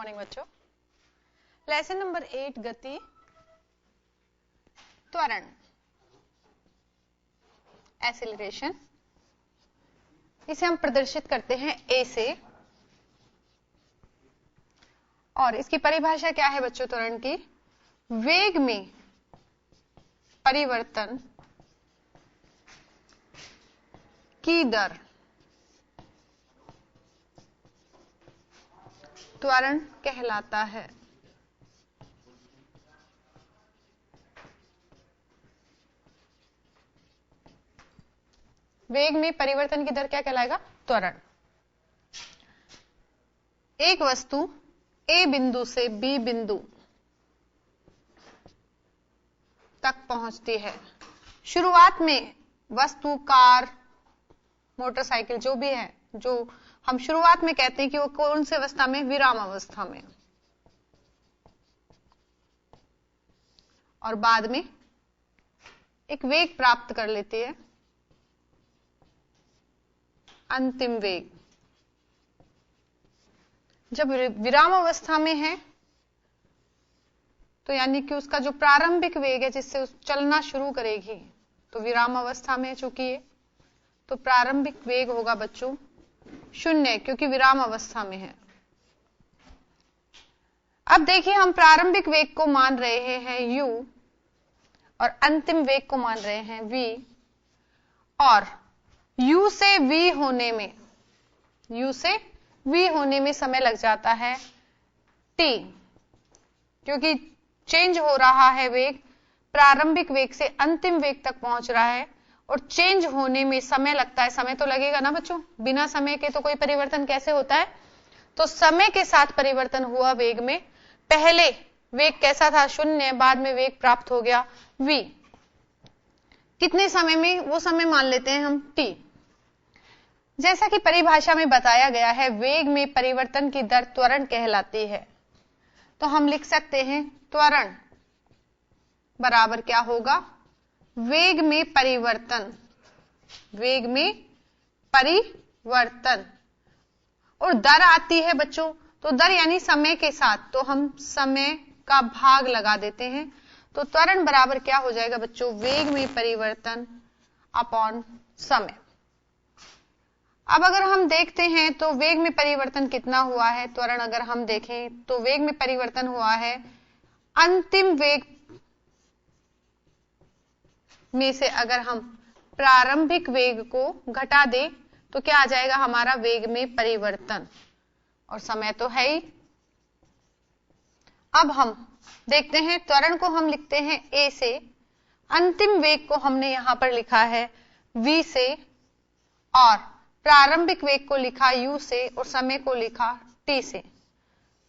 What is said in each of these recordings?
Morning बच्चों। Lesson number 8 गति त्वरण एक्सेलरेशन, इसे हम प्रदर्शित करते हैं ए से। और इसकी परिभाषा क्या है बच्चों त्वरण की? वेग में परिवर्तन की दर त्वरण कहलाता है। वेग में परिवर्तन की दर क्या कहलाएगा? त्वरण। एक वस्तु ए बिंदु से बी बिंदु तक पहुंचती है। शुरुआत में वस्तु कार, मोटरसाइकिल जो भी है, जो हम शुरुआत में कहते हैं कि वो कौन सी अवस्था में? विराम अवस्था में। और बाद में एक वेग प्राप्त कर लेती है, अंतिम वेग। जब विराम अवस्था में है तो यानी कि उसका जो प्रारंभिक वेग है जिससे चलना शुरू करेगी, तो विराम अवस्था में चूंकि है तो प्रारंभिक वेग होगा बच्चों 0, क्योंकि विराम अवस्था में है। अब देखिए, हम प्रारंभिक वेग को मान रहे हैं u और अंतिम वेग को मान रहे हैं v, और u से v होने में समय लग जाता है t, क्योंकि चेंज हो रहा है वेग, प्रारंभिक वेग से अंतिम वेग तक पहुंच रहा है और चेंज होने में समय लगता है। समय तो लगेगा ना बच्चों, बिना समय के तो कोई परिवर्तन कैसे होता है? तो समय के साथ परिवर्तन हुआ वेग में। पहले वेग कैसा था? 0, बाद में वेग प्राप्त हो गया v। कितने समय में? वो समय मान लेते हैं हम t। जैसा कि परिभाषा में बताया गया है, वेग में परिवर्तन की दर त्वरण कहलाती है। तो हम लिख सकते हैं त्वरण बराबर क्या होगा? वेग में परिवर्तन, वेग में परिवर्तन। और दर आती है बच्चों, तो दर यानी समय के साथ, तो हम समय का भाग लगा देते हैं। तो त्वरण बराबर क्या हो जाएगा बच्चों? वेग में परिवर्तन अपॉन समय। अब अगर हम देखते हैं तो वेग में परिवर्तन कितना हुआ है? त्वरण अगर हम देखें तो वेग में परिवर्तन हुआ है अंतिम वेग में से अगर हम प्रारंभिक वेग को घटा दें तो क्या आ जाएगा हमारा? वेग में परिवर्तन, और समय तो है ही। अब हम देखते हैं त्वरण को हम लिखते हैं a से, अंतिम वेग को हमने यहां पर लिखा है v से, और प्रारंभिक वेग को लिखा u से और समय को लिखा t से।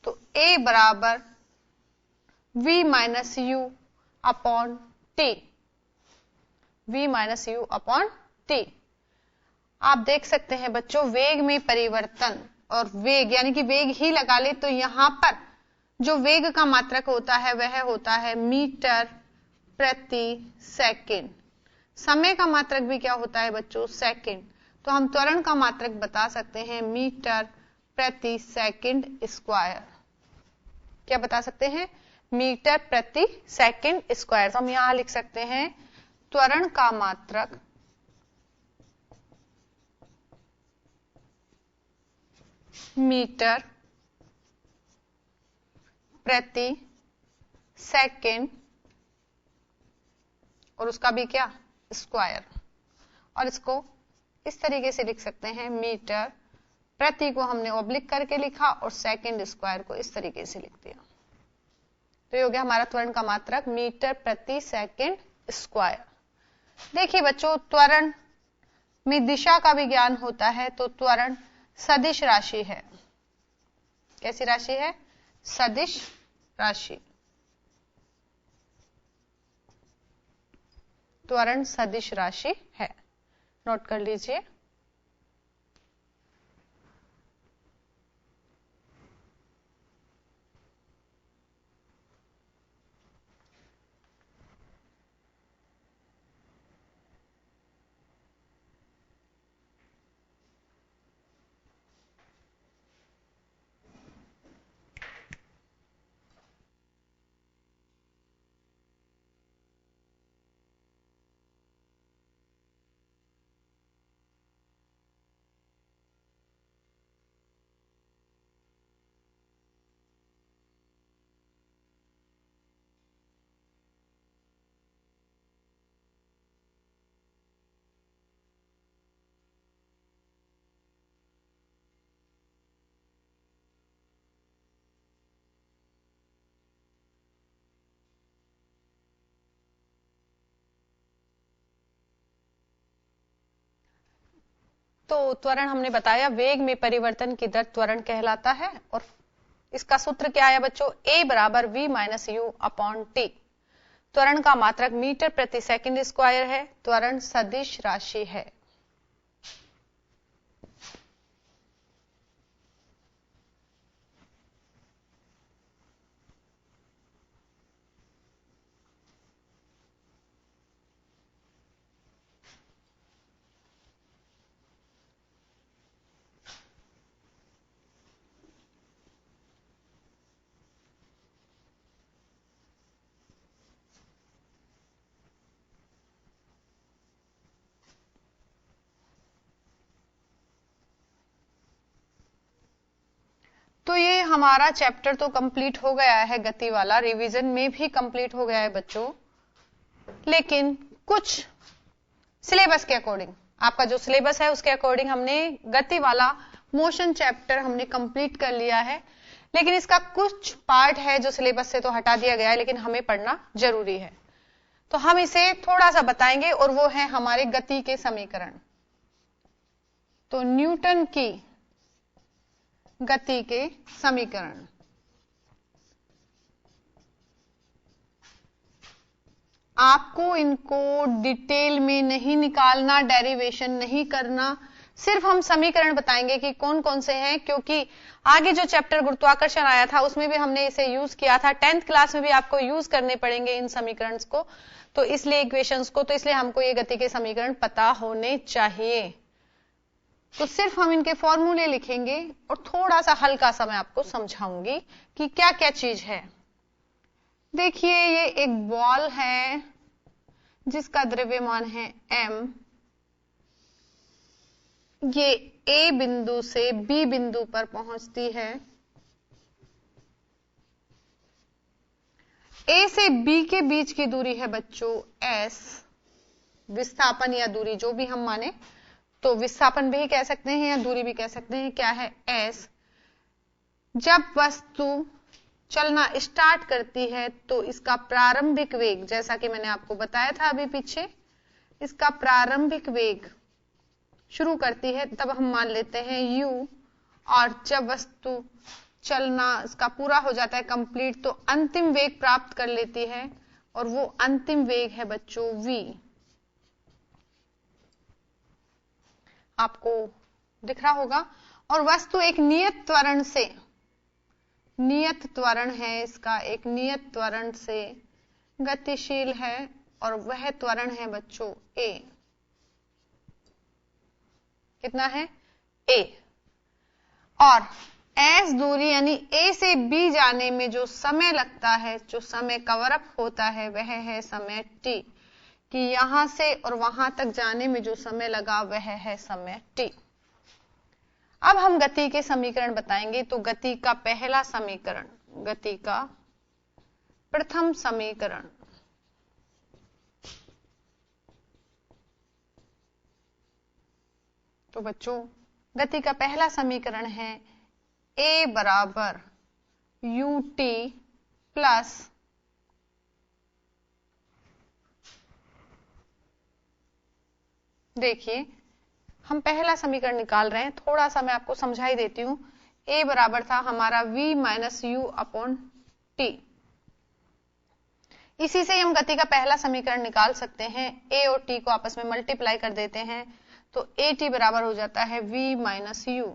तो a बराबर v minus u upon t, v minus u upon t। आप देख सकते हैं बच्चों, वेग में परिवर्तन और वेग यानी कि वेग ही लगा ले तो यहां पर जो वेग का मात्रक होता है वह होता है मीटर प्रति सेकंड। समय का मात्रक भी क्या होता है बच्चों? सेकंड। तो हम त्वरण का मात्रक बता सकते हैं मीटर प्रति सेकंड स्क्वायर। क्या बता सकते हैं? मीटर प्रति सेकंड स्क्वायर। तो हम यहां लिख सकते हैं त्वरण का मात्रक मीटर प्रति सेकंड, और उसका भी क्या? स्क्वायर। और इसको इस तरीके से लिख सकते हैं, मीटर प्रति को हमने ऑब्लिक करके लिखा और सेकंड स्क्वायर को इस तरीके से लिख दिया। तो ये हो गया हमारा त्वरण का मात्रक मीटर प्रति सेकंड स्क्वायर। देखिए बच्चों, त्वरण में दिशा का भी ज्ञान होता है, तो त्वरण सदिश राशि है। कैसी राशि है? सदिश राशि। त्वरण सदिश राशि है, नोट कर लीजिए। तो त्वरण हमने बताया, वेग में परिवर्तन की दर त्वरण कहलाता है, और इसका सूत्र क्या आया बच्चों, a बराबर v minus you upon T. त्वरण का मात्रक मीटर प्रति सेकंड स्क्वायर है, त्वरण सदिश राशि है। तो ये हमारा चैप्टर तो कंप्लीट हो गया है, गति वाला रिवीजन में भी कंप्लीट हो गया है बच्चों, लेकिन कुछ सिलेबस के अकॉर्डिंग, आपका जो सिलेबस है उसके अकॉर्डिंग हमने गति वाला मोशन चैप्टर हमने कंप्लीट कर लिया है, लेकिन इसका कुछ पार्ट है जो सिलेबस से तो हटा दिया गया है, लेकिन हमें पढ़ना जरूरी है, तो हम इसे थोड़ा सा बताएंगे, और वो है हमारे गति के समीकरण। तो न्यूटन की गति के समीकरण, आपको इनको डिटेल में नहीं निकालना, डेरिवेशन नहीं करना, सिर्फ हम समीकरण बताएंगे कि कौन कौन से हैं, क्योंकि आगे जो चैप्टर गुरुत्वाकर्षण आया था उसमें भी हमने इसे यूज किया था, 10th क्लास में भी आपको यूज करने पड़ेंगे इन समीकरण को, तो इसलिए इक्वेशंस को, तो इसलिए हमको ये गति के समीकरण पता होने चाहिए। तो सिर्फ हम इनके फॉर्मूले लिखेंगे और थोड़ा सा हल्का सा मैं आपको समझाऊंगी कि क्या क्या चीज है। देखिए, ये एक बॉल है जिसका द्रव्यमान है m, ये A बिंदु से B बिंदु पर पहुंचती है, A से B के बीच की दूरी है बच्चों s, विस्थापन या दूरी जो भी हम माने, तो विस्थापन भी कह सकते हैं या दूरी भी कह सकते हैं, क्या है s। जब वस्तु चलना स्टार्ट करती है तो इसका प्रारंभिक वेग, जैसा कि मैंने आपको बताया था अभी पीछे, इसका प्रारंभिक वेग शुरू करती है तब हम मान लेते हैं u, और जब वस्तु चलना इसका पूरा हो जाता है कंप्लीट, तो अंतिम वेग प्राप्त कर लेती है, और वो अंतिम वेग है बच्चों v। आपको दिख रहा होगा, और वस्तु एक नियत त्वरण से, नियत त्वरण है इसका, एक नियत त्वरण से गतिशील है, और वह त्वरण है बच्चों a। कितना है a, और s दूरी यानी a से b जाने में जो समय लगता है, जो समय कवर अप होता है, वह है समय t, कि यहां से और वहां तक जाने में जो समय लगा वह है समय t। अब हम गति के समीकरण बताएंगे। तो गति का पहला समीकरण, गति का प्रथम समीकरण, तो बच्चों गति का पहला समीकरण है a बराबर ut प्लस देखिए हम पहला समीकरण निकाल रहे हैं, थोड़ा सा मैं आपको समझा ही देती हूं। a बराबर था हमारा v minus you upon T, इसी से हम गति का पहला समीकरण निकाल सकते हैं। a और t को आपस में मल्टीप्लाई कर देते हैं तो at बराबर हो जाता है v माइनस यू।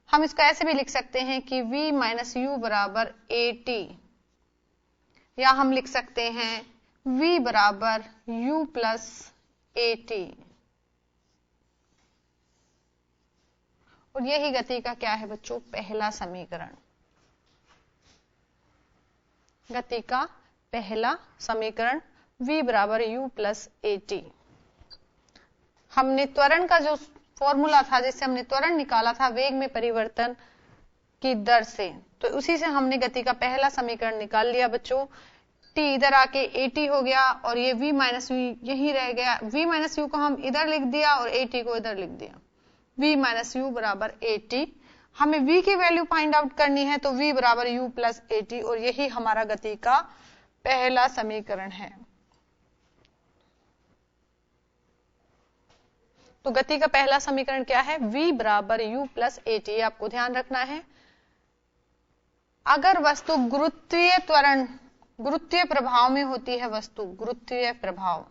हम इसको ऐसे भी लिख सकते हैं कि v माइनस यू बराबर at, या हम लिख सकते हैं v बराबर u प्लस at, और यही गति का क्या है बच्चों, पहला समीकरण। गति का पहला समीकरण v बराबर u प्लस at। हमने त्वरण का जो फॉर्मूला था, जिससे हमने त्वरण निकाला था वेग में परिवर्तन की दर से, तो उसी से हमने गति का पहला समीकरण निकाल लिया बच्चों। t इधर आके at हो गया, और ये v माइनस यू यही रह गया। v माइनस यू को हम इधर लिख दिया और at को इधर लिख दिया। v माइनस यू बराबर at। हमें v की वैल्यू फाइंड आउट करनी है, तो v बराबर u प्लस at, और यही हमारा गति का पहला समीकरण है। तो गति का पहला समीकरण क्या है, v बराबर u प्लस at, आपको ध्यान रखना है। अगर वस्तु गुरुत्वीय त्वरण, गुरुत्वीय प्रभाव में होती है, वस्तु गुरुत्वीय प्रभाव,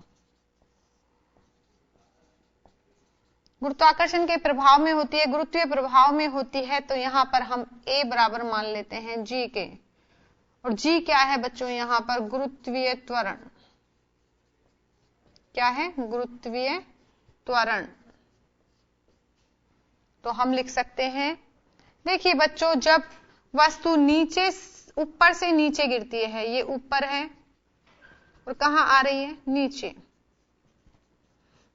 गुरुत्वाकर्षण के प्रभाव में होती है, गुरुत्वीय प्रभाव में होती है, तो यहां पर हम a बराबर मान लेते हैं g के, और g क्या है बच्चों, यहां पर गुरुत्वीय त्वरण, क्या है, गुरुत्वीय त्वरण। तो हम लिख सकते हैं, देखिए बच्चों, जब वस्तु नीचे, ऊपर से नीचे गिरती है, ये ऊपर है और कहां आ रही है, नीचे,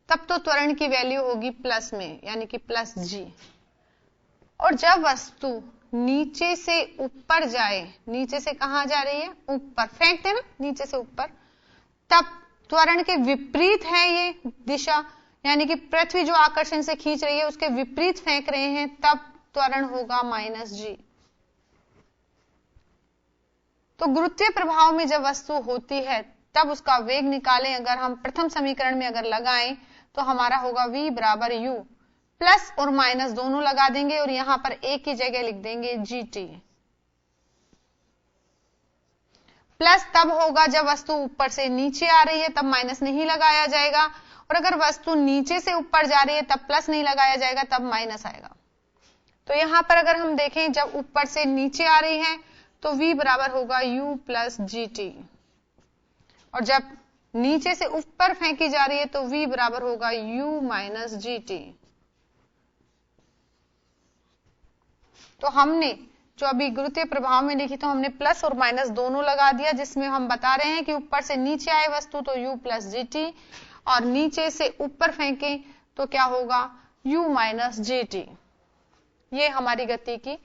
तब तो त्वरण की वैल्यू होगी प्लस में, यानी कि प्लस जी। और जब वस्तु नीचे से ऊपर जाए, नीचे से कहां जा रही है, ऊपर, फेंकते ना नीचे से ऊपर, तब त्वरण के विपरीत है ये दिशा, यानी कि पृथ्वी जो आकर्षण से खींच रही है उसके विपरीत फेंक रहे हैं, तब त्वरण होगा माइनस जी। तो गुरुत्वीय प्रभाव में जब वस्तु होती है तब उसका वेग निकालें, अगर हम प्रथम समीकरण में अगर लगाएं तो हमारा होगा v बराबर u, प्लस और माइनस दोनों लगा देंगे और यहां पर a की जगह लिख देंगे gt। प्लस तब होगा जब वस्तु ऊपर से नीचे आ रही है, तब माइनस नहीं लगाया जाएगा, और अगर वस्तु नीचे से ऊपर जा रही है तब प्लस नहीं लगाया जाएगा, तब माइनस आएगा। तो यहां पर अगर हम देखें, जब ऊपर से नीचे आ रही है तो v बराबर होगा u प्लस gt, और जब नीचे से ऊपर फेंकी जा रही है तो v बराबर होगा u माइनस gt। तो हमने जो अभी गुरुत्वीय प्रभाव में लिखी, तो हमने प्लस और माइनस दोनों लगा दिया, जिसमें हम बता रहे हैं कि ऊपर से नीचे आए वस्तु तो u प्लस gt, और नीचे से ऊपर फेंके तो क्या होगा, u माइनस gt। ये हमारी गति की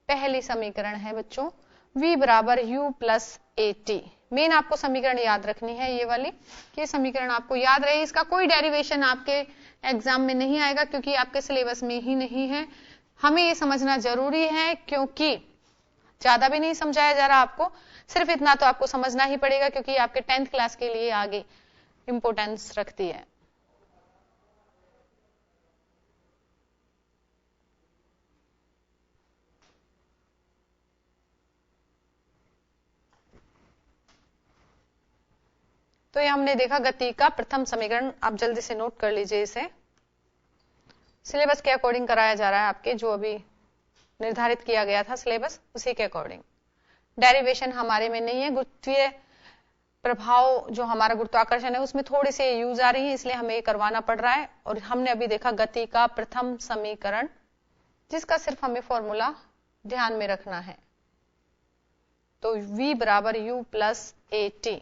पहली समीकरण है बच्चों, v बराबर u प्लस at। मेन आपको समीकरण याद रखनी है ये वाली, कि समीकरण आपको याद रहे। इसका कोई डेरिवेशन आपके एग्जाम में नहीं आएगा क्योंकि आपके सिलेबस में ही नहीं है। हमें ये समझना जरूरी है क्योंकि ज्यादा भी नहीं समझाया जा रहा आपको, सिर्फ इतना तो आपको समझना ही पड़ेगा क्योंकि आपके 10th क्लास के लिए आगे इंपोर्टेंस रखती है। तो ये हमने देखा गति का प्रथम समीकरण, आप जल्दी से नोट कर लीजिए इसे। सिलेबस के अकॉर्डिंग कराया जा रहा है, आपके जो अभी निर्धारित किया गया था सिलेबस, उसी के अकॉर्डिंग। डेरिवेशन हमारे में नहीं है। गुरुत्वीय प्रभाव जो हमारा गुरुत्वाकर्षण है उसमें थोड़ी सी यूज आ रही है, इसलिए हमें करवाना पड़ रहा है। और हमने अभी देखा गति का प्रथम समीकरण, जिसका सिर्फ हमें फॉर्मूला ध्यान में रखना है। तो v बराबर u प्लस at।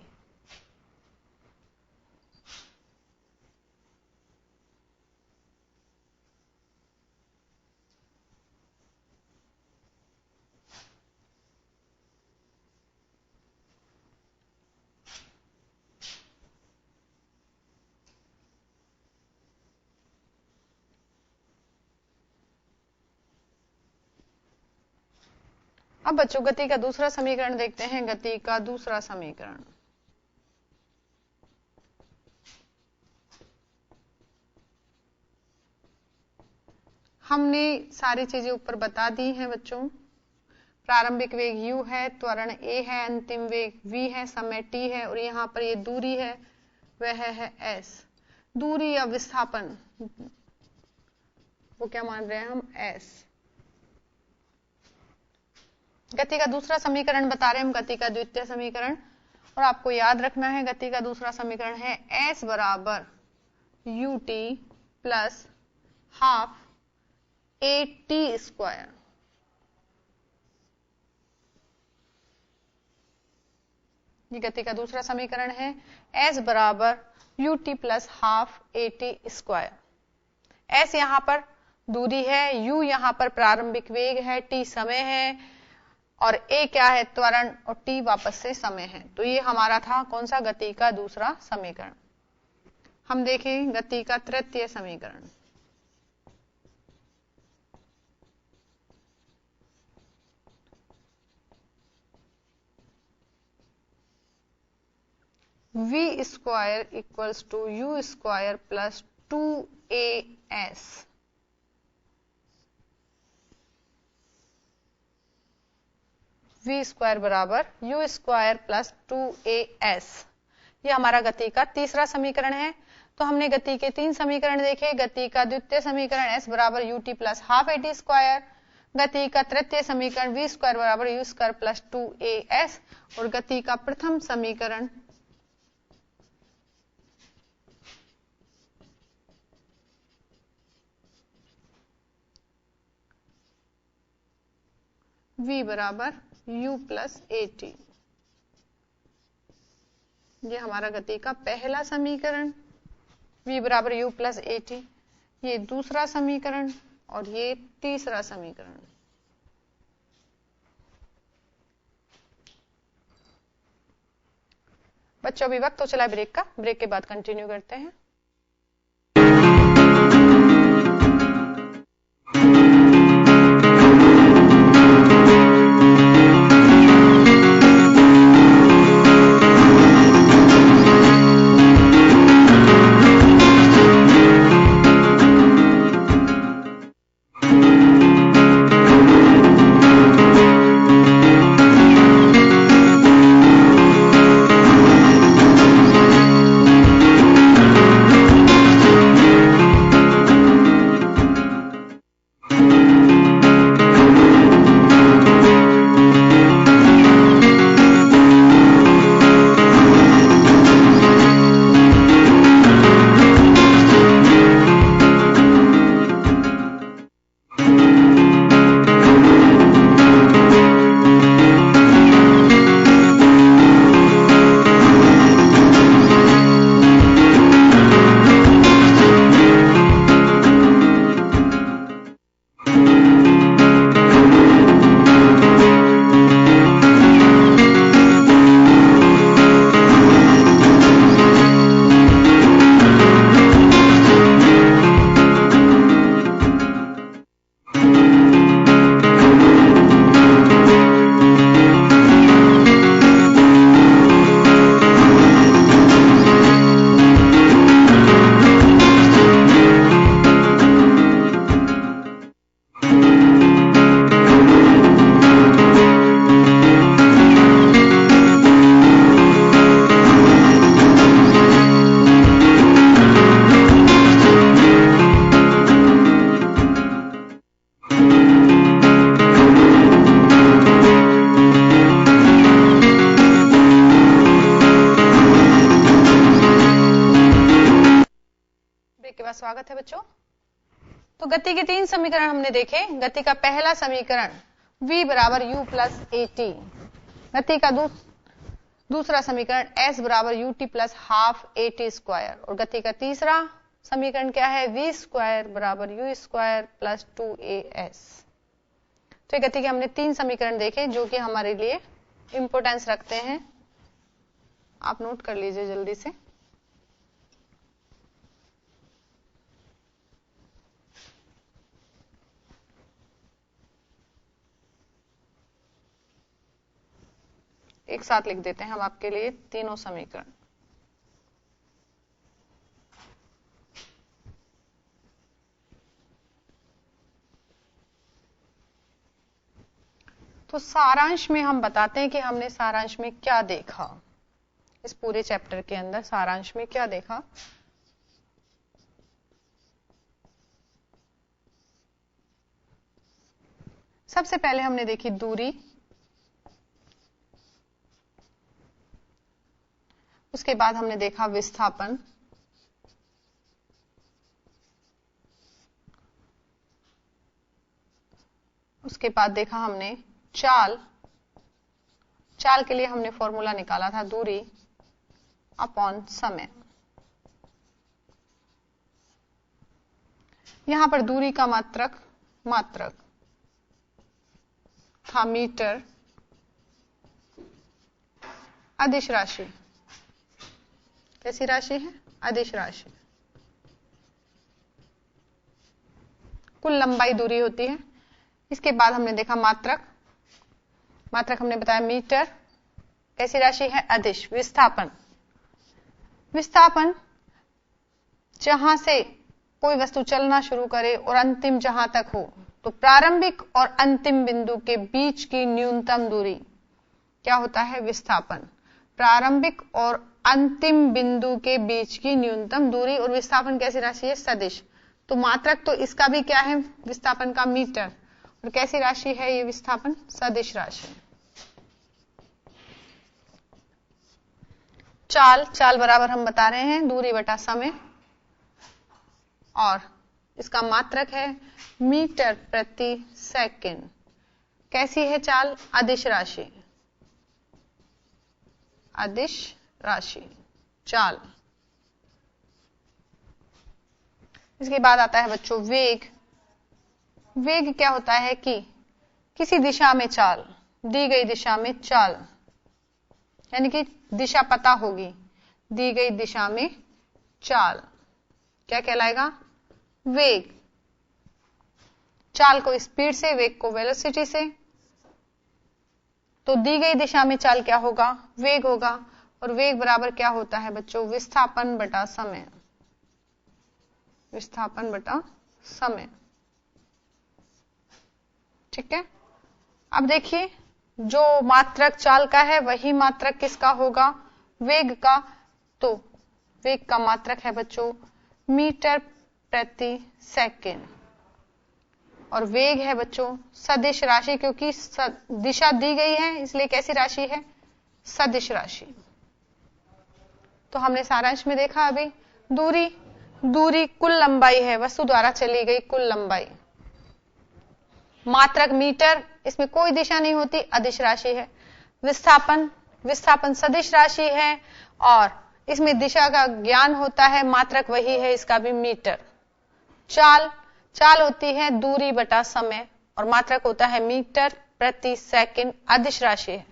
अब बच्चों गति का दूसरा समीकरण देखते हैं। गति का दूसरा समीकरण, हमने सारी चीजें ऊपर बता दी हैं बच्चों। प्रारंभिक वेग u है, त्वरण a है, अंतिम वेग v है, समय t है, और यहां पर ये दूरी है वह है s। दूरी या विस्थापन वो क्या मान रहे हैं हम, s। गति का दूसरा समीकरण बता रहे हैं हम, गति का द्वितीय समीकरण, और आपको याद रखना है गति का दूसरा समीकरण है s बराबर ut plus half at square. ये गति का दूसरा समीकरण है, s बराबर ut plus half at square. s यहां पर दूरी है, u यहां पर प्रारंभिक वेग है, t समय है, और a क्या है, त्वरण, और t वापस से समय है। तो ये हमारा था कौन सा, गति का दूसरा समीकरण। हम देखें गति का तृतीय समीकरण। v square equals to u square plus 2 2as v square बराबर u स्क्वायर प्लस 2as। ये हमारा गति का तीसरा समीकरण है। तो हमने गति के 3 समीकरण देखे। गति का द्वितीय समीकरण s बराबर ut plus half at square, गति का तृतीय समीकरण v स्क्वायर बराबर u स्क्वायर प्लस 2as, और गति का प्रथम समीकरण v बराबर u प्लस at। ये हमारा गति का पहला समीकरण v बराबर u प्लस at, ये दूसरा समीकरण और ये तीसरा समीकरण। बच्चों अभी वक्त तो चला ब्रेक का, ब्रेक के बाद कंटिन्यू करते हैं। स्वागत है बच्चों। तो गति के 3 समीकरण हमने देखे। गति का पहला समीकरण v बराबर u प्लस at, गति का दूसरा समीकरण s बराबर ut plus half at square, और गति का तीसरा समीकरण क्या है, v स्क्वायर बराबर u स्क्वायर प्लस 2as। तो गति के हमने 3 समीकरण देखे जो कि हमारे लिए इंपोर्टेंस रखते हैं। आप नोट कर लीजिए जल्दी से। एक साथ लिख देते हैं हम आपके लिए तीनों समीकरण। तो सारांश में हम बताते हैं कि हमने सारांश में क्या देखा, इस पूरे चैप्टर के अंदर सारांश में क्या देखा। सबसे पहले हमने देखी दूरी, उसके बाद हमने देखा विस्थापन, उसके बाद देखा हमने चाल। चाल के लिए हमने फॉर्मूला निकाला था दूरी अपॉन समय। यहां पर दूरी का मात्रक था मीटर। अदिश राशि कैसी राशि है, अदिश राशि। कुल लंबाई दूरी होती है। इसके बाद हमने देखा मात्रक हमने बताया मीटर, कैसी राशि है, अदिश। विस्थापन जहां से कोई वस्तु चलना शुरू करे और अंतिम जहां तक हो, तो प्रारंभिक और अंतिम बिंदु के बीच की न्यूनतम दूरी क्या होता है? विस्थापन। प्रारंभिक और अंतिम बिंदु के बीच की न्यूनतम दूरी, और विस्थापन कैसी राशि है? सदिश। तो मात्रक तो इसका भी क्या है? विस्थापन का मीटर। और कैसी राशि है ये विस्थापन? सदिश राशि। चाल बराबर हम बता रहे हैं दूरी बटा समय, और इसका मात्रक है मीटर प्रति सेकंड। कैसी है चाल? अदिश राशि। अदिश राशि चाल। इसके बाद आता है बच्चों वेग। वेग क्या होता है कि किसी दिशा में चाल, दी गई दिशा में चाल, यानी कि दिशा पता होगी, दी गई दिशा में चाल क्या कहलाएगा? वेग। चाल को स्पीड से, वेग को वेलोसिटी से। तो दी गई दिशा में चाल क्या होगा? वेग होगा। और वेग बराबर क्या होता है बच्चों? विस्थापन बटा समय। विस्थापन बटा समय। ठीक है। अब देखिए, जो मात्रक चाल का है वही मात्रक किसका होगा? वेग का। तो वेग का मात्रक है बच्चों मीटर प्रति सेकंड, और वेग है बच्चों सदिश राशि, क्योंकि दिशा दी गई है इसलिए कैसी राशि है? सदिश राशि। तो हमने सारांश में देखा अभी, दूरी कुल लंबाई है, वस्तु द्वारा चली गई कुल लंबाई। मात्रक मीटर, इसमें कोई दिशा नहीं होती, अदिश राशि है। विस्थापन सदिश राशि है, और इसमें दिशा का ज्ञान होता है, मात्रक वही है, इसका भी मीटर। चाल होती है दूरी बटा समय, और मात्रक होता है मीटर प्रति सेकंड, अदिश राशि है।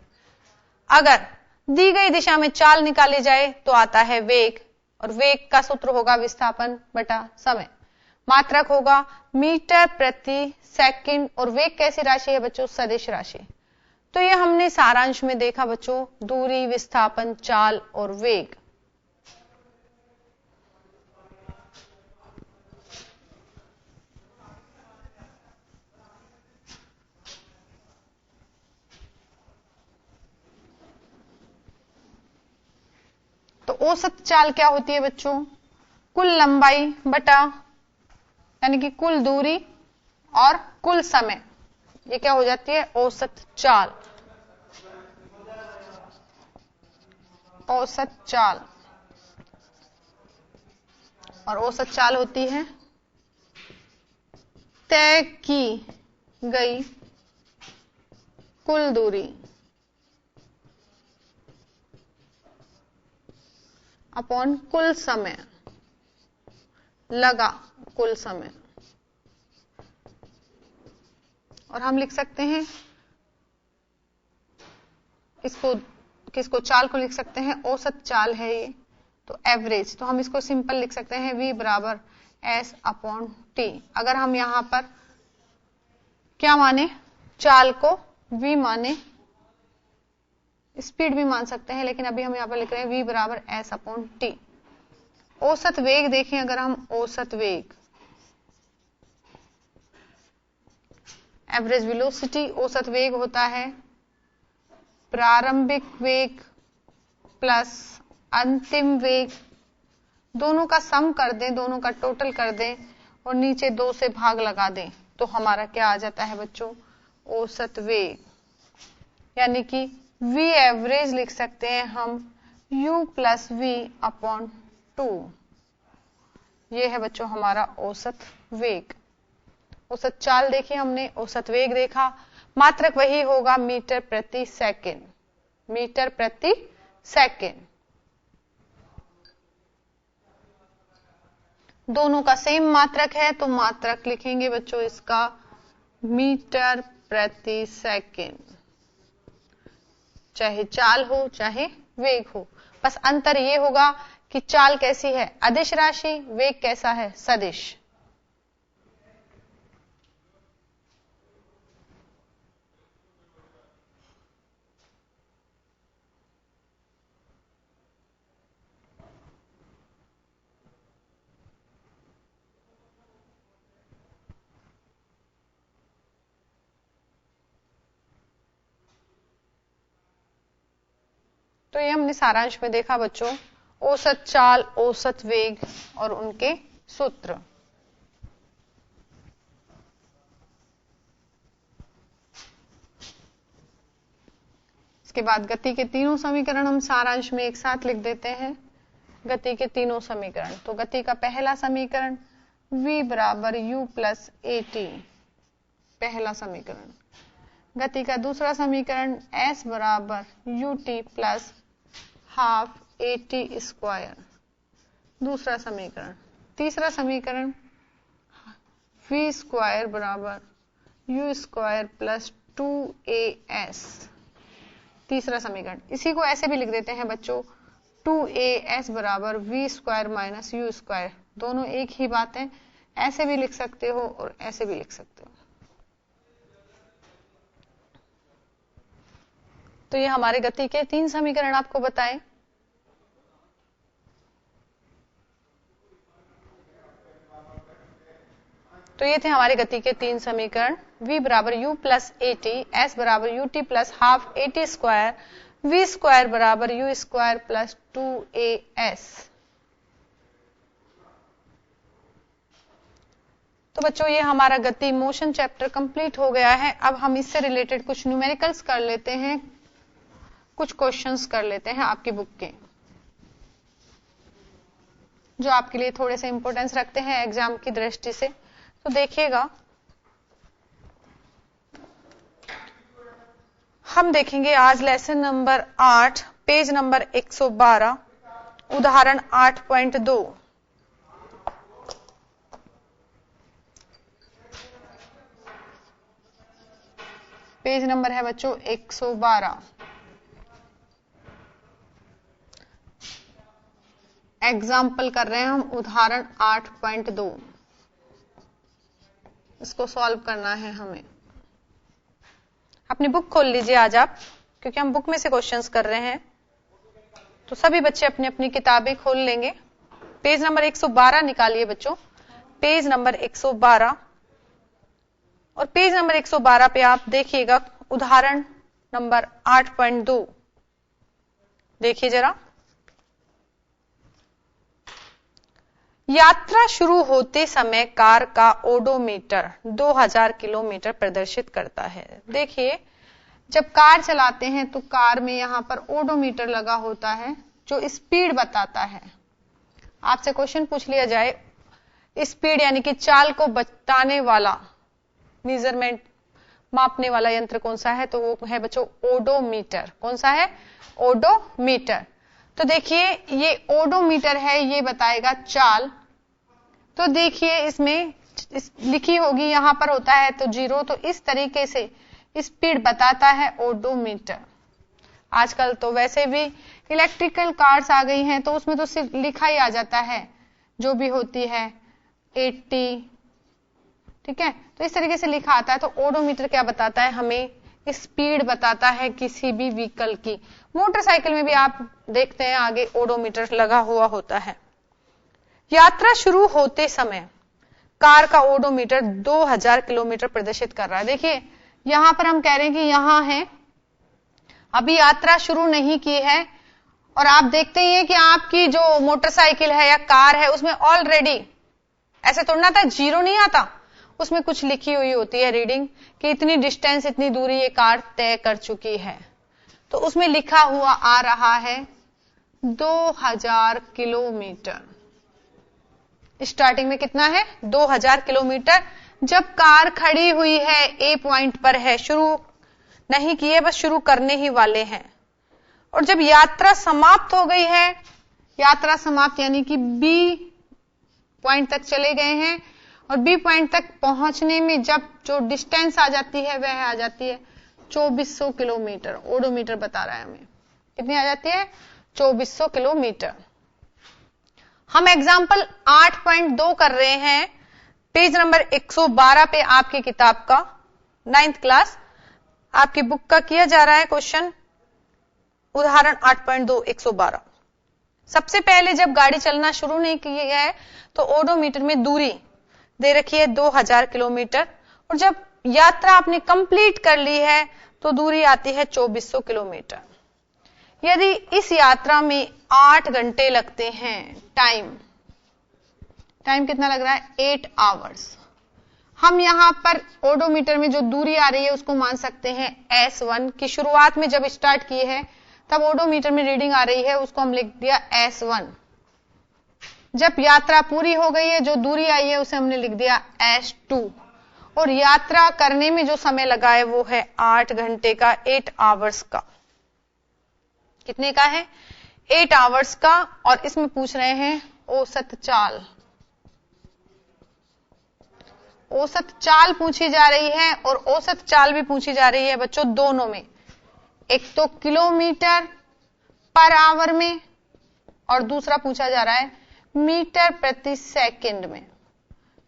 अगर दी गई दिशा में चाल निकाली जाए तो आता है वेग, और वेग का सूत्र होगा विस्थापन बटा समय। मात्रक होगा मीटर प्रति सेकंड, और वेग कैसी राशि है बच्चों? सदिश राशि। तो ये हमने सारांश में देखा बच्चों, दूरी, विस्थापन, चाल और वेग। तो औसत चाल क्या होती है बच्चों? कुल लंबाई बटा, यानी कि कुल दूरी और कुल समय, ये क्या हो जाती है? औसत चाल। औसत चाल। और औसत चाल होती है तय की गई कुल दूरी अपॉन कुल समय, लगा कुल समय। और हम लिख सकते हैं किसको? चाल को लिख सकते हैं, औसत चाल है ये, तो एवरेज। तो हम इसको सिंपल लिख सकते हैं v बराबर s अपॉन t। अगर हम यहां पर क्या माने? चाल को v माने, स्पीड भी मान सकते हैं, लेकिन अभी हम यहां पर लिख रहे हैं v बराबर s अपॉन t। औसत वेग देखें, अगर हम औसत वेग, एवरेज वेलोसिटी, औसत वेग होता है प्रारंभिक वेग प्लस अंतिम वेग, दोनों का सम कर दें, दोनों का टोटल कर दें, और नीचे 2 से भाग लगा दें, तो हमारा क्या आ जाता है बच्चों? औसत वेग। यानी कि v एवरेज लिख सकते हैं हम u प्लस v अपॉन 2। ये है बच्चों हमारा औसत वेग। औसत चाल देखी हमने, औसत वेग देखा, मात्रक वही होगा मीटर प्रति सेकंड। मीटर प्रति सेकंड, दोनों का सेम मात्रक है, तो मात्रक लिखेंगे बच्चों इसका मीटर प्रति सेकंड, चाहे चाल हो चाहे वेग हो। बस अंतर ये होगा कि चाल कैसी है? अदिश राशि, वेग कैसा है? सदिश। तो ये हमने सारांश में देखा बच्चों, औसत चाल, औसत वेग और उनके सूत्र। इसके बाद गति के तीनों समीकरण हम सारांश में एक साथ लिख देते हैं। गति के तीनों समीकरण, तो गति का पहला समीकरण v बराबर u प्लस at, पहला समीकरण। गति का दूसरा समीकरण s बराबर ut plus half at square, दूसरा समीकरण। तीसरा समीकरण v स्क्वायर बराबर u स्क्वायर प्लस 2as, तीसरा समीकरण। इसी को ऐसे भी लिख देते हैं बच्चों, 2as बराबर v square minus u square, दोनों एक ही बात है, ऐसे भी लिख सकते हो और ऐसे भी लिख सकते हो। तो ये हमारे गति के 3 समीकरण आपको बताएं। तो ये थे हमारे गति के 3 समीकरण, v बराबर u प्लस at, s बराबर ut plus half at square, v square बराबर u स्क्वायर प्लस 2as। तो बच्चों ये हमारा गति मोशन चैप्टर कंप्लीट हो गया है। अब हम इससे रिलेटेड कुछ न्यूमेरिकल्स कर लेते हैं, कुछ क्वेश्चंस कर लेते हैं आपकी बुक के, जो आपके लिए थोड़े से इंपॉर्टेंस रखते हैं एग्जाम की दृष्टि से। तो देखिएगा, हम देखेंगे आज लेसन नंबर 8, पेज नंबर 112, उदाहरण 8.2। पेज नंबर है बच्चों 112। एग्जाम्पल कर रहे हैं हम उदाहरण 8.2, इसको सॉल्व करना है हमें। अपनी बुक खोल लीजिए आज आप, क्योंकि हम बुक में से क्वेश्चंस कर रहे हैं। तो सभी बच्चे अपनी अपनी किताबें खोल लेंगे। पेज नंबर 112 निकालिए बच्चों, पेज नंबर 112। और पेज नंबर 112 पे आप देखिएगा उदाहरण नंबर 8.2, देखिए जरा। यात्रा शुरू होते समय कार का ओडोमीटर 2000 किलोमीटर प्रदर्शित करता है। देखिए, जब कार चलाते हैं तो कार में यहां पर ओडोमीटर लगा होता है जो स्पीड बताता है। आपसे क्वेश्चन पूछ लिया जाए, स्पीड यानी कि चाल को बताने वाला, मेजरमेंट मापने वाला यंत्र कौन सा है, तो वो है बच्चों ओडोमीटर। कौन सा है? ओडोमीटर। तो देखिए ये ओडोमीटर है, ये बताएगा चाल। तो देखिए इसमें लिखी होगी, यहां पर होता है तो 0, तो इस तरीके से स्पीड बताता है ओडोमीटर। आजकल तो वैसे भी इलेक्ट्रिकल कार्स आ गई हैं, तो उसमें तो सिर्फ लिखा ही आ जाता है, जो भी होती है 80, ठीक है। तो इस तरीके से लिखा आता है। तो ओडोमीटर क्या बताता है? हमें स्पीड बताता है किसी भी व्हीकल की। मोटरसाइकिल में भी आप देखते हैं आगे ओडोमीटर लगा हुआ होता है। यात्रा शुरू होते समय कार का ओडोमीटर 2000 किलोमीटर प्रदर्शित कर रहा है। देखिए यहां पर हम कह रहे हैं कि यहां है, अभी यात्रा शुरू नहीं की है, और आप देखते ही हैं कि आपकी जो मोटरसाइकिल है या कार है उसमें ऑलरेडी ऐसे थोड़ा था 0 नहीं आता, उसमें कुछ लिखी हुई होती है रीडिंग कि इतनी डिस्टेंस, इतनी दूरी ये कार तय कर चुकी है। तो उसमें लिखा हुआ आ रहा है 2000 किलोमीटर। स्टार्टिंग में कितना है? 2000 किलोमीटर। जब कार खड़ी हुई है, ए पॉइंट पर है, शुरू नहीं की है, बस शुरू करने ही वाले हैं। और जब यात्रा समाप्त हो गई है, यात्रा समाप्त यानी कि बी पॉइंट तक चले गए हैं, और बी पॉइंट तक पहुंचने में जब जो डिस्टेंस आ जाती है वह आ जाती है 2400 किलोमीटर। ओडोमीटर बता रहा है हमें कितनी आ जाती है? 2400 किलोमीटर। हम एग्जाम्पल 8.2 कर रहे हैं, पेज नंबर 112 पे आपकी किताब का 9th क्लास आपकी बुक का किया जा रहा है क्वेश्चन, उदाहरण 8.2 112। सबसे पहले जब गाड़ी चलना शुरू नहीं की है तो ओडोमीटर में दूरी दे रखी है 2000 किलोमीटर, और जब यात्रा आपने कंप्लीट कर ली है तो दूरी आती है 2400 किलोमीटर। यदि इस यात्रा में 8 घंटे लगते हैं, टाइम कितना लग रहा है? 8 आवर्स। हम यहां पर ओडोमीटर में जो दूरी आ रही है उसको मान सकते हैं S1 की। शुरुआत में जब स्टार्ट की है तब ओडोमीटर में रीडिंग आ रही है, उसको हम लिख दिया S1। जब यात्रा पूरी हो गई है, जो दूरी आई है उसे हमने लिख दिया S2। और यात्रा करने में जो समय लगा है वो है 8 घंटे का, 8 आवर्स का। कितने का है? 8 आवर्स का। और इसमें पूछ रहे हैं औसत चाल। औसत चाल पूछी जा रही है और औसत चाल भी पूछी जा रही है बच्चों दोनों में। एक तो किलोमीटर पर आवर में और दूसरा पूछा जा रहा है मीटर प्रति सेकंड में।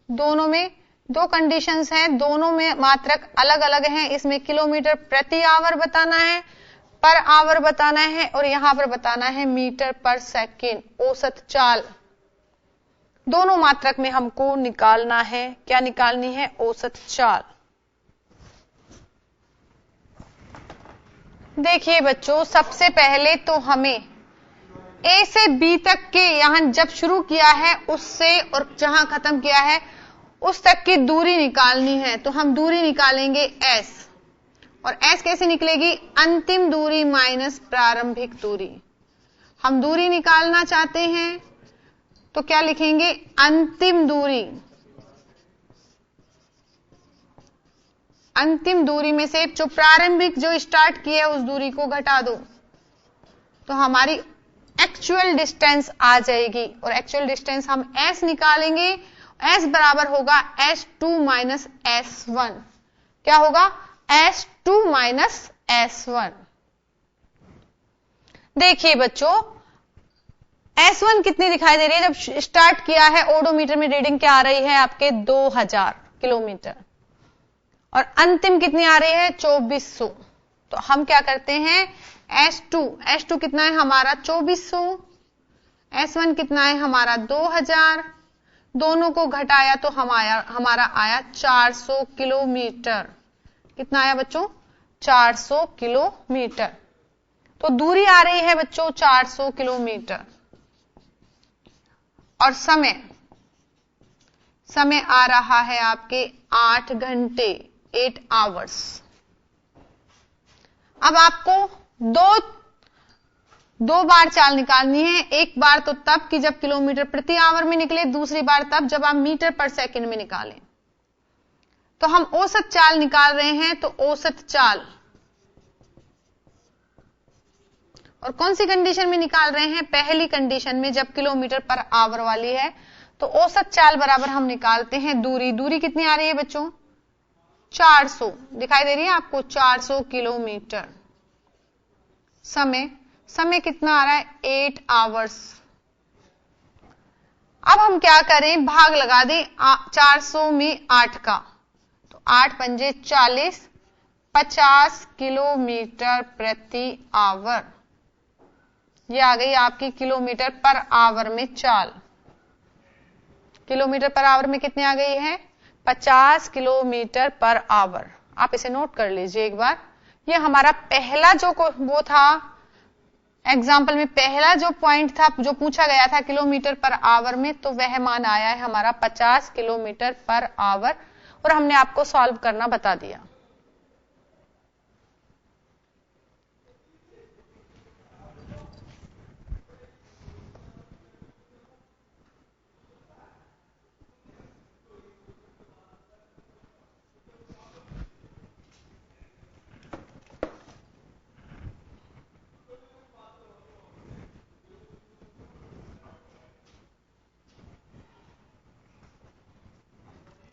दोनों में दो कंडीशंस हैं, दोनों में मात्रक अलग अलग हैं। इसमें किलोमीटर प्रति आवर बताना है, पर आवर बताना है, और यहां पर बताना है मीटर पर सेकंड। औसत चाल दोनों मात्रक में हमको निकालना है। क्या निकालनी है? औसत चाल। देखिए बच्चों, सबसे पहले तो हमें ए से बी तक के, यहां जब शुरू किया है उससे और जहां खत्म किया है उस तक की दूरी निकालनी है। तो हम दूरी निकालेंगे एस, और एस कैसे निकलेगी? अंतिम दूरी माइनस प्रारंभिक दूरी। हम दूरी निकालना चाहते हैं तो क्या लिखेंगे? अंतिम दूरी। अंतिम दूरी में से जो प्रारंभिक जो स्टार्ट की है उस दूरी को घटा दो तो हमारी एक्चुअल डिस्टेंस आ जाएगी। और एक्चुअल डिस्टेंस हम एस निकालेंगे। एस बराबर होगा S2 माइनस S1। क्या होगा? S2 minus S1। देखिए बच्चों, S1 कितनी दिखाई दे रही है? जब स्टार्ट किया है ओडोमीटर में रीडिंग क्या आ रही है आपके? 2000 किलोमीटर। और अंतिम कितनी आ रही है? 2400। तो हम क्या करते हैं? S2 कितना है हमारा? 2400। S1 कितना है हमारा? 2000। दोनों को घटाया तो हमारा आया 400 किलोमीटर। कितना आया बच्चों? 400 किलोमीटर। तो दूरी आ रही है बच्चों 400 किलोमीटर। और समय आ रहा है आपके 8 घंटे, 8 आवर्स। अब आपको दो बार चाल निकालनी है। एक बार तो तब कि जब किलोमीटर प्रति आवर में निकले, दूसरी बार तब जब आप मीटर पर सेकंड में निकालें। तो हम औसत चाल निकाल रहे हैं, तो औसत चाल, और कौन सी कंडीशन में निकाल रहे हैं? पहली कंडीशन में, जब किलोमीटर पर आवर वाली है। तो औसत चाल बराबर हम निकालते हैं दूरी कितनी आ रही है बच्चों? 400 दिखाई दे रही है आपको? 400 किलोमीटर। समय कितना आ रहा है? 8 आवर्स। अब हम क्या करें? भाग लगा दें 400 में 8 का। तो 8 पंजे 40, 50 किलोमीटर प्रति आवर। ये आ गई आपकी किलोमीटर पर आवर में चाल। किलोमीटर पर आवर में कितनी आ गई है? 50 किलोमीटर पर आवर। आप इसे नोट कर लीजिए एक बार। ये हमारा पहला जो वो था एग्जाम्पल में, पहला जो पॉइंट था जो पूछा गया था किलोमीटर पर आवर में, तो वह मान आया है हमारा 50 किलोमीटर पर आवर। और हमने आपको सॉल्व करना बता दिया।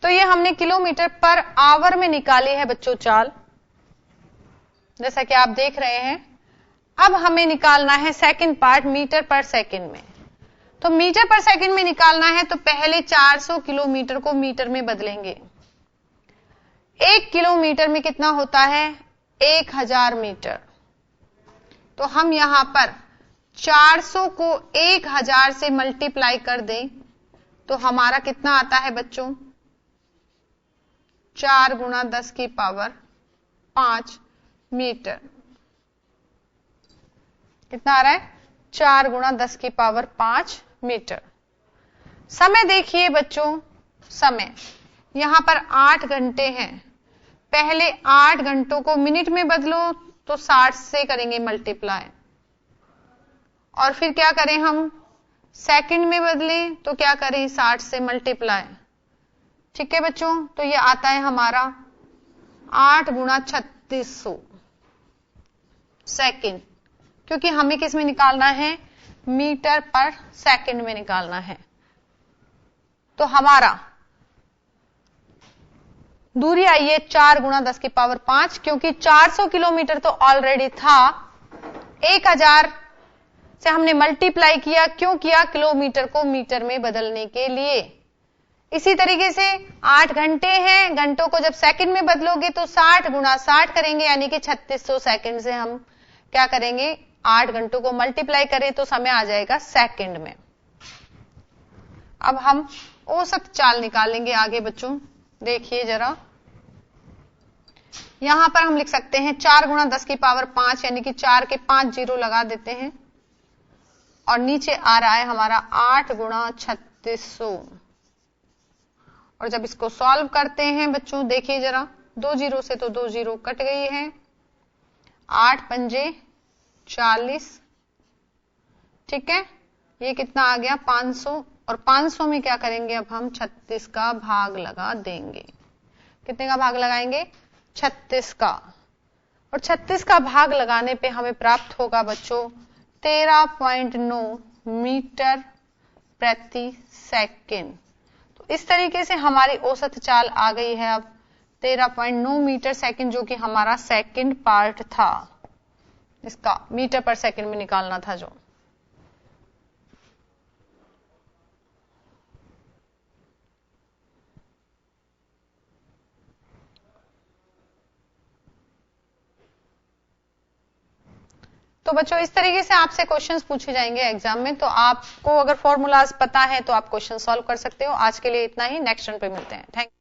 तो ये हमने किलोमीटर पर आवर में निकाली है बच्चों चाल, जैसा कि आप देख रहे हैं। अब हमें निकालना है सेकंड पार्ट मीटर पर सेकंड में। तो मीटर पर सेकंड में निकालना है तो पहले 400 किलोमीटर को मीटर में बदलेंगे। 1 किलोमीटर में कितना होता है? 1000 मीटर। तो हम यहां पर 400 को 1000 से मल्टीप्लाई कर दें तो हमारा कितना आता है बच्चों? 4 गुणा 10 की पावर 5 मीटर। कितना आ रहा है 4 गुणा 10 की पावर 5 मीटर। समय देखिए बच्चों, समय यहां पर 8 घंटे हैं। पहले 8 घंटों को मिनट में बदलो तो 60 से करेंगे मल्टीप्लाई, और फिर क्या करें हम सेकंड में बदलें तो क्या करें 60 से मल्टीप्लाई। ठीक है बच्चों, तो ये आता है हमारा 8 गुणा 3600 सेकंड, क्योंकि हमें किस में निकालना है, मीटर पर सेकंड में निकालना है। तो हमारा दूरी आई है 4 गुणा 10 की पावर 5, क्योंकि 400 किलोमीटर तो ऑलरेडी था, 1000 से हमने मल्टीप्लाई किया। क्यों किया, किलोमीटर को मीटर में बदलने के लिए। इसी तरीके से 8 घंटे हैं, घंटों को जब सेकंड में बदलोगे तो 60 गुणा 60 करेंगे, यानी कि 3600 सेकंड से हम क्या करेंगे 8 घंटों को मल्टीप्लाई करें तो समय आ जाएगा सेकंड में। अब हम औसत चाल निकालेंगे आगे बच्चों, देखिए जरा। यहां पर हम लिख सकते हैं 4 गुणा 10 की पावर 5, यानी कि 4 के 5 जीरो लगा देते हैं, और नीचे आ रहा है हमारा 8 गुणा 3600। और जब इसको सॉल्व करते हैं बच्चों, देखिए जरा, 2 जीरो से तो 2 जीरो कट गई है, 8 पंजे 40, ठीक है, ये कितना आ गया 500, और 500 में क्या करेंगे अब हम 36 का भाग लगा देंगे। कितने का भाग लगाएंगे, 36 का, और 36 का भाग लगाने पे हमें प्राप्त होगा बच्चों 13.9 मीटर प्रति सेकंड। तो इस तरीके से हमारी औसत चाल आ गई है अब 13.9 मीटर सेकंड, जो कि हमारा सेकंड पार्ट था, इसका मीटर पर सेकंड में निकालना था जो। तो बच्चों इस तरीके से आपसे क्वेश्चंस पूछे जाएंगे एग्जाम में, तो आपको अगर फॉर्मूलाज पता है तो आप क्वेश्चन सॉल्व कर सकते हो। आज के लिए इतना ही, नेक्स्ट रन पे मिलते हैं। Thank you.